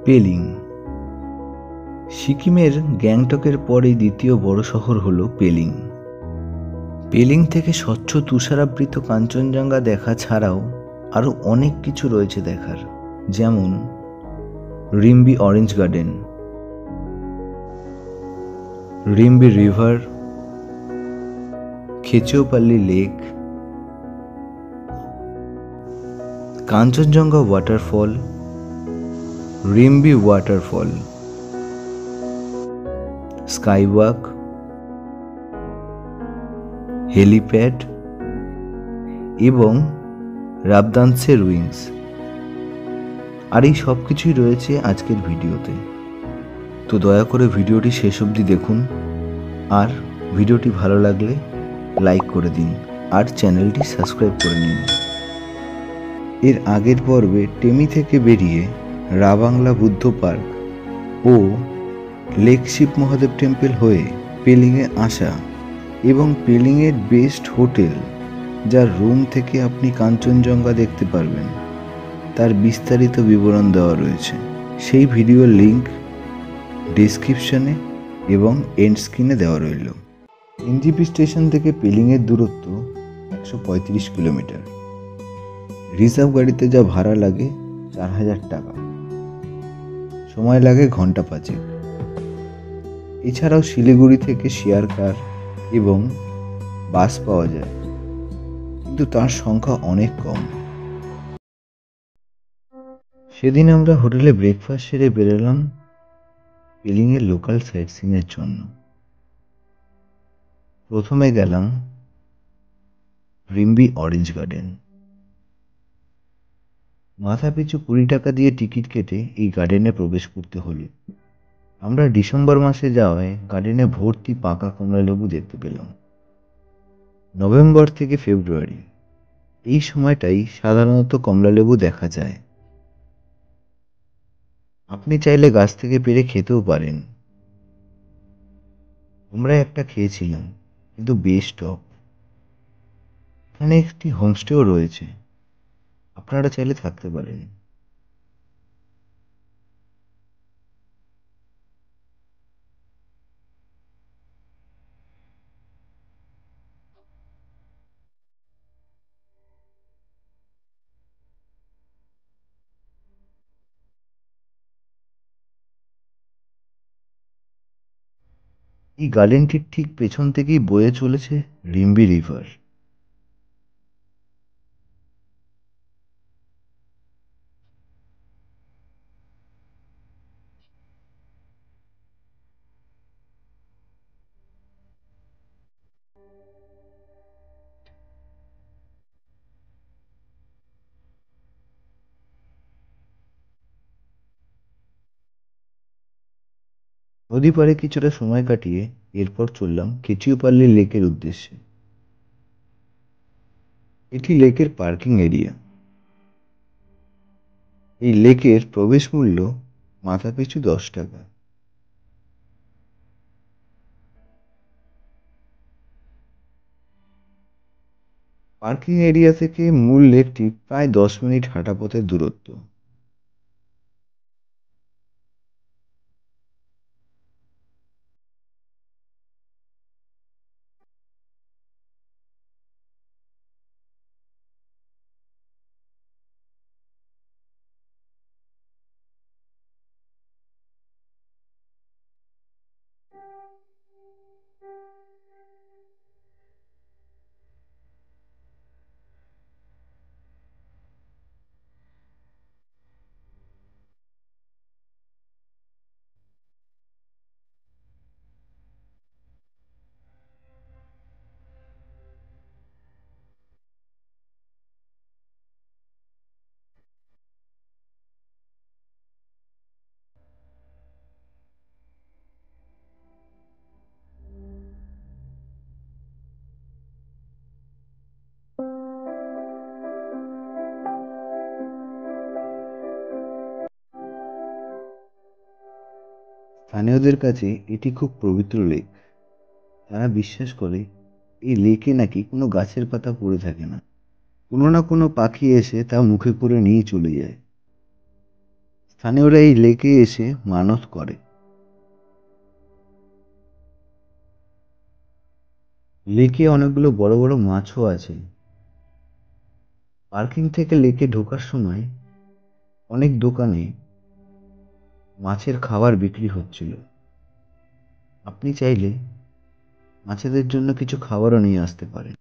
পেলিং সিকিমের গ্যাংটকের পরে দ্বিতীয় বড় শহর হল পেলিং। পেলিং থেকে স্বচ্ছ তুষারাবৃত কাঞ্চনজঙ্ঘা দেখা ছাড়াও আরও অনেক কিছু রয়েছে দেখার, যেমন Rimbi orange garden, Rimbi river, Khecheopalri lake, Kanchenjunga waterfall, Rimbi waterfall, skywalk, helipad এবং রাবদানসে রুইন্স। আর এই সব কিছুই রয়েছে আজকের ভিডিওতে। তো দয়া করে ভিডিওটি শেষ অবধি দেখুন, আর ভিডিওটি ভালো লাগলে লাইক করে দিন আর চ্যানেলটি সাবস্ক্রাইব করে নিন। এর আগের পর্বে টেমি থেকে বেরিয়ে রাবাংলা বুদ্ধ পার্ক ও লেক শিব মহাদেব টেম্পল হয়ে পেলিংয়ে আসা এবং পেলিংয়ের বেস্ট হোটেল, যার রুম থেকে আপনি কাঞ্চনজঙ্ঘা দেখতে পারবেন, তার বিস্তারিত বিবরণ দেওয়া রয়েছে। সেই ভিডিওর লিঙ্ক ডেসক্রিপশনে এবং এন্ড স্ক্রিনে দেওয়া রইল। এনজিপি স্টেশন থেকে পেলিংয়ের দূরত্ব 135 কিলোমিটার। রিজার্ভ গাড়িতে যা ভাড়া লাগে 4000 টাকা, সময় লাগে ঘন্টা 5। এছাড়াও শিলিগুড়ি থেকে শেয়ার কার এবং বাস পাওয়া যায়, কিন্তু তার সংখ্যা অনেক কম। সেদিন আমরা হোটেলে ব্রেকফাস্ট সেরে বেরোলাম পেলিংয়ের লোকাল সাইট সিইংয়ের জন্য। প্রথমে গেলাম রিম্বি অরেঞ্জ গার্ডেন। মাথা পিছু 20 টাকা দিয়ে টিকিট কেটে এই গার্ডেনে প্রবেশ করতে হলো। আমরা ডিসেম্বর মাসে যাওয়ায় গার্ডেনে ভর্তি পাকা কমলালেবু দেখতে পেলাম। নভেম্বর থেকে ফেব্রুয়ারি এই সময়টাই সাধারণত কমলালেবু দেখা যায়। আপনি চাইলে গাছ থেকে পেড়ে খেতেও পারেন। আমরা একটা খেয়েছিলাম, কিন্তু বেশ টক। এখানে একটি হোমস্টেও রয়েছে, আপনারা চাইলে থাকতে পারেন। এই গার্ডেনটির ঠিক পেছন থেকেই বয়ে চলেছে রিম্বি রিভার। নদী পাড়ে কিছুটা সময় কাটিয়ে এরপর চললাম খেচিওপাল্লি লেকের উদ্দেশ্যে। এটি লেকের পার্কিং এরিয়া। এই লেকের প্রবেশ মূল্য মাথাপিছু 10 টাকা। পার্কিং এরিয়া থেকে মূল লেকটি প্রায় 10 মিনিট হাঁটা পথের দূরত্ব। স্থানীয়দের কাছে এটি খুব পবিত্র লেক। তারা বিশ্বাস করে এই লেকে নাকি কোনো গাছের পাতা পড়ে থাকে না, কোনো না কোনো পাখি এসে তা মুখে করে নিয়ে চলে যায়। স্থানীয়রা এই লেকে এসে মানত করে। লেকে অনেকগুলো বড় বড় মাছও আছে। পার্কিং থেকে লেকে ঢোকার সময় অনেক দোকানে মাছের খাবার বিক্রি হচ্ছিল। আপনি চাইলে মাছেদের জন্য কিছু খাবারও নিয়ে আসতে পারেন।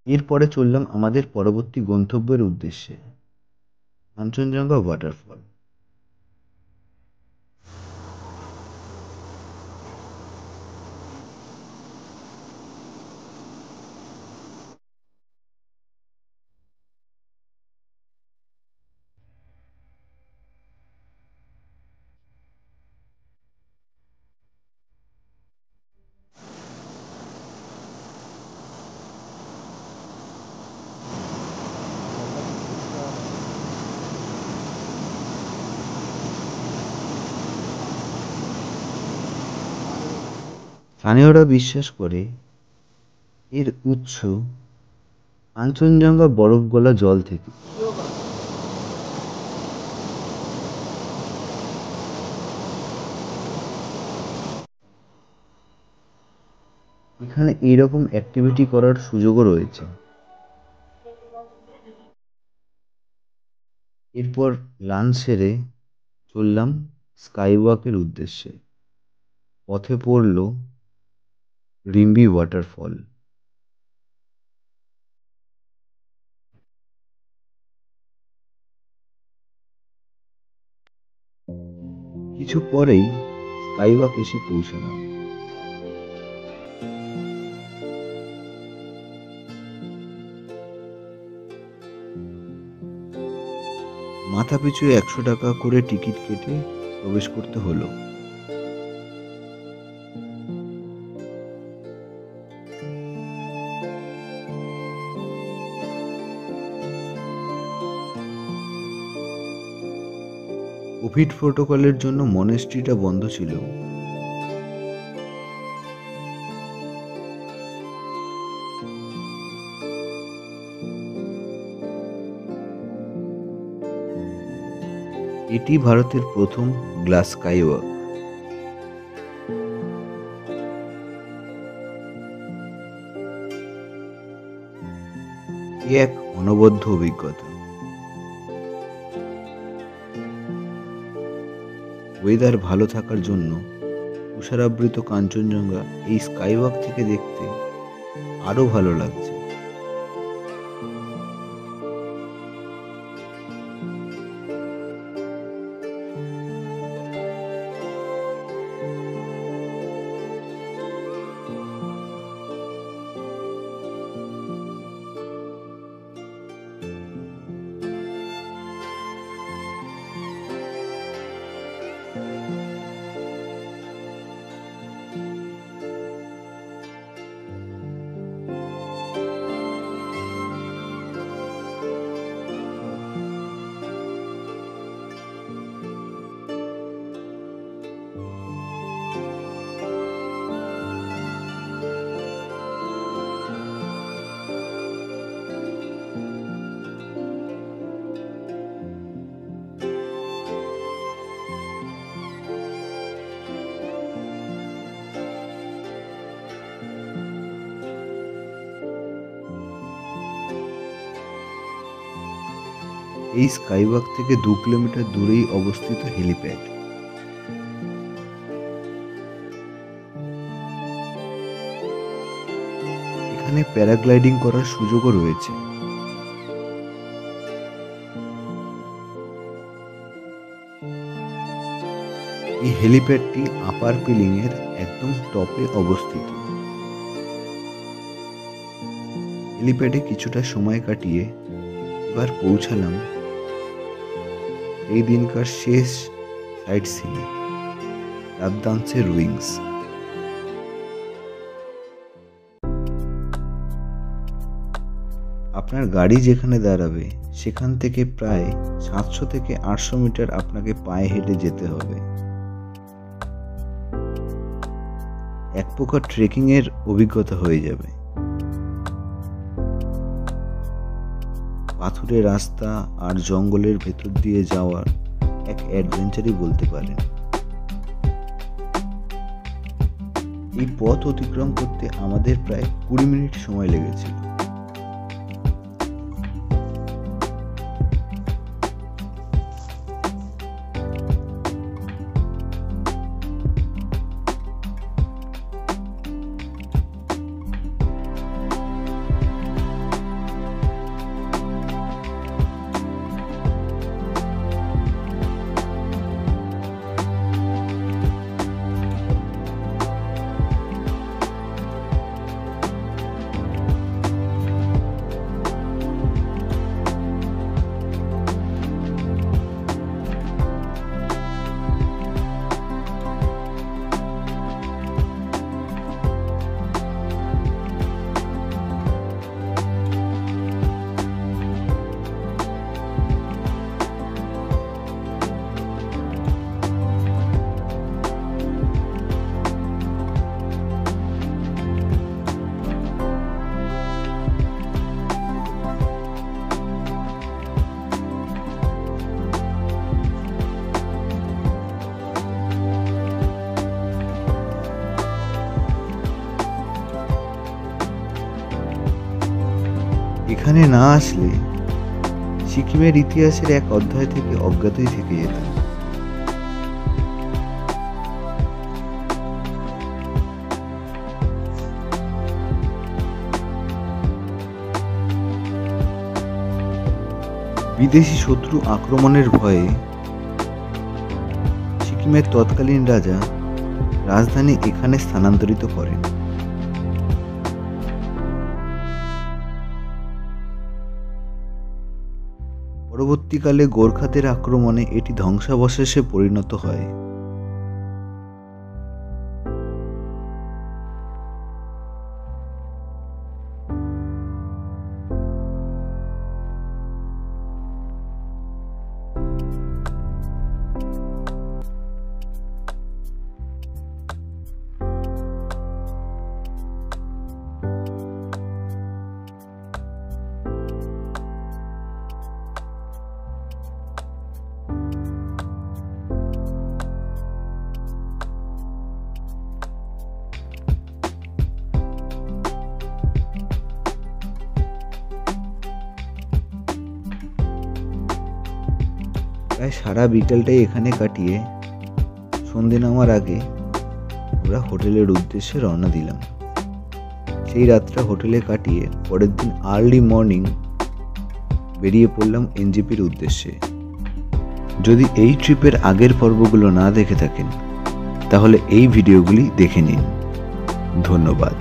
এরপরে চললাম আমাদের পরবর্তী গন্তব্যের উদ্দেশ্যে, কাঞ্চনজঙ্ঘা ওয়াটারফল। স্থানীয়রা বিশ্বাস করে এর উৎস কাঞ্চনজঙ্ঘা বরফ গলা জল থেকে। এখানে এইরকম অ্যাক্টিভিটি করার সুযোগও রয়েছে। এরপর লাঞ্চ সেরে চললাম স্কাইওয়াকের উদ্দেশ্যে। পথে পড়ল রিম্বি ওয়াটারফল। কিছু পরেই স্কাইওয়াক এসে পৌঁছালাম। মাথা পিছু 100 টাকা করে টিকিট কেটে প্রবেশ করতে হলো। কোভিড প্রোটোকলের জন্য মনেস্ট্রিটা বন্ধ ছিল। এটি ভারতের প্রথম গ্লাস স্কাইওয়াক। এক অনবদ্য অভিজ্ঞতা। ওয়েদার ভালো থাকার জন্য তুষারাবৃত কাঞ্চনজঙ্ঘা এই স্কাইওয়াক থেকে দেখতে আরো ভালো লাগছে। এই স্কাইওয়াক থেকে 2 কিলোমিটার দূরেই অবস্থিত হেলিপ্যাড। এখানে প্যারাগ্লাইডিং করার সুযোগও রয়েছে। এই হেলিপ্যাডটি আপার পিলিং এর একদম টপে অবস্থিত। হেলিপ্যাডে কিছুটা সময় কাটিয়ে এবার পৌঁছালাম এই দিনকার শেষ সাইট সিনে, রাবদান্সের রুইন্স। আপনার গাড়ি যেখানে দাঁড়াবে সেখান থেকে প্রায় 700 থেকে 800 মিটার আপনাকে পায়ে হেঁটে যেতে হবে। এক প্রকার ট্রেকিংয়ের অভিজ্ঞতা হয়ে যাবে। পাথুরে রাস্তা আর জঙ্গলের ভেতর দিয়ে যাওয়ার এক অ্যাডভেঞ্চারই বলতে পারেন। এই পথ অতিক্রম করতে আমাদের প্রায় 20 মিনিট সময় লেগেছিল। এখানে না আসলে সিকিমের ইতিহাসের এক অধ্যায় থেকে অজ্ঞাতই থেকে যেতাম। বিদেশি শত্রু আক্রমণের ভয়ে সিকিমের তৎকালীন রাজা রাজধানী এখানে স্থানান্তরিত করেন। পরবর্তীকালে গোর্খাদের আক্রমণে এটি ধ্বংসাবশেষে পরিণত হয়। প্রায় সারা বিকেলটাই এখানে কাটিয়ে সন্ধে নামার আগে আমরা হোটেলের উদ্দেশ্যে রওনা দিলাম। সেই রাতটা হোটেলে কাটিয়ে পরের দিন আর্লি মর্নিং বেরিয়ে পড়লাম এনজেপির উদ্দেশ্যে। যদি এই ট্রিপের আগের পর্বগুলো না দেখে থাকেন তাহলে এই ভিডিওগুলি দেখে নিন। ধন্যবাদ।